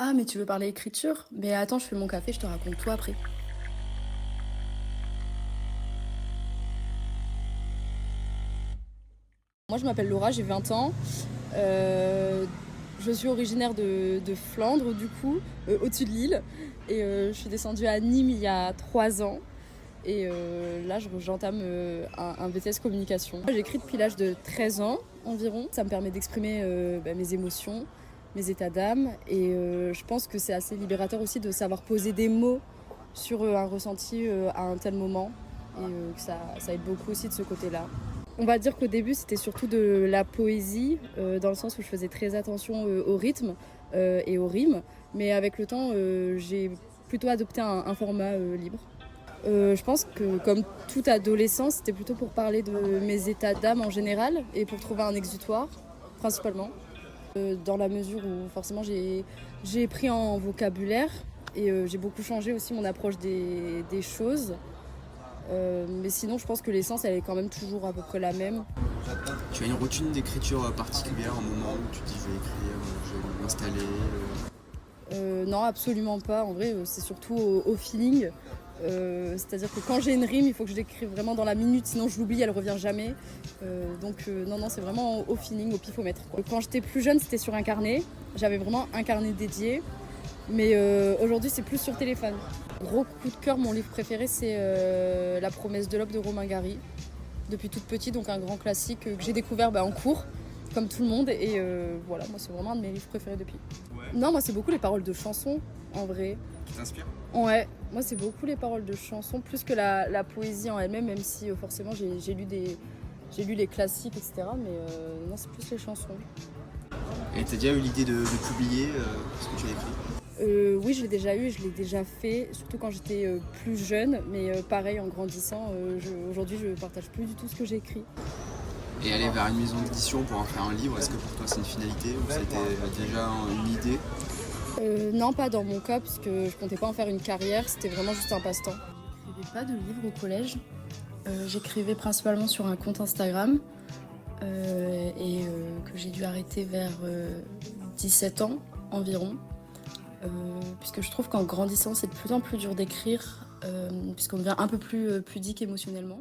Ah, mais tu veux parler écriture? Mais attends, je fais mon café, je te raconte tout après. Moi, je m'appelle Laura, j'ai 20 ans. Euh, je suis originaire de Flandre, du coup, au-dessus de Lille. Et je suis descendue à Nîmes il y a 3 ans. Et là, j'entame un BTS communication. J'écris depuis l'âge de 13 ans environ. Ça me permet d'exprimer mes émotions, mes états d'âme. Et je pense que c'est assez libérateur aussi de savoir poser des mots sur un ressenti à un tel moment. Et que ça aide beaucoup aussi de ce côté-là. On va dire qu'au début, c'était surtout de la poésie, dans le sens où je faisais très attention au rythme et aux rimes. Mais avec le temps, j'ai plutôt adopté un format libre. Je pense que comme toute adolescence, c'était plutôt pour parler de mes états d'âme en général et pour trouver un exutoire, principalement. Dans la mesure où forcément j'ai pris en vocabulaire et j'ai beaucoup changé aussi mon approche des choses. Mais sinon, je pense que l'essence, elle est quand même toujours à peu près la même. Tu as une routine d'écriture particulière, un moment où tu te dis je vais écrire, je vais m'installer Non, absolument pas. En vrai, c'est surtout au feeling. C'est-à-dire que quand j'ai une rime, il faut que je l'écrive vraiment dans la minute, sinon je l'oublie, elle revient jamais. Non, c'est vraiment au feeling, au pifomètre, quoi. Quand j'étais plus jeune, c'était sur un carnet. J'avais vraiment un carnet dédié. Mais aujourd'hui, c'est plus sur téléphone. Gros coup de cœur, mon livre préféré, c'est La promesse de l'aube de Romain Gary. Depuis toute petite, donc un grand classique que j'ai découvert en cours, comme tout le monde. Et voilà, moi, c'est vraiment un de mes livres préférés depuis. Non, moi, c'est beaucoup les paroles de chansons, en vrai. qui t'inspire. Ouais, moi, c'est beaucoup les paroles de chansons, plus que la poésie en elle-même, même si forcément, j'ai lu les classiques, etc. Mais non, c'est plus les chansons. Et t'as déjà eu l'idée de publier ce que tu as écrit? Oui, je l'ai déjà eu, je l'ai déjà fait, surtout quand j'étais plus jeune, mais pareil, en grandissant, aujourd'hui, je partage plus du tout ce que j'ai écrit. Et aller vers une maison d'édition pour en faire un livre, est-ce que pour toi c'est une finalité ou c'était déjà une idée? Non, pas dans mon cas, parce que je comptais pas en faire une carrière, c'était vraiment juste un passe-temps. J'écrivais pas de livres au collège. J'écrivais principalement sur un compte Instagram que j'ai dû arrêter vers 17 ans environ. Puisque je trouve qu'en grandissant, c'est de plus en plus dur d'écrire, puisqu'on devient un peu plus pudique émotionnellement.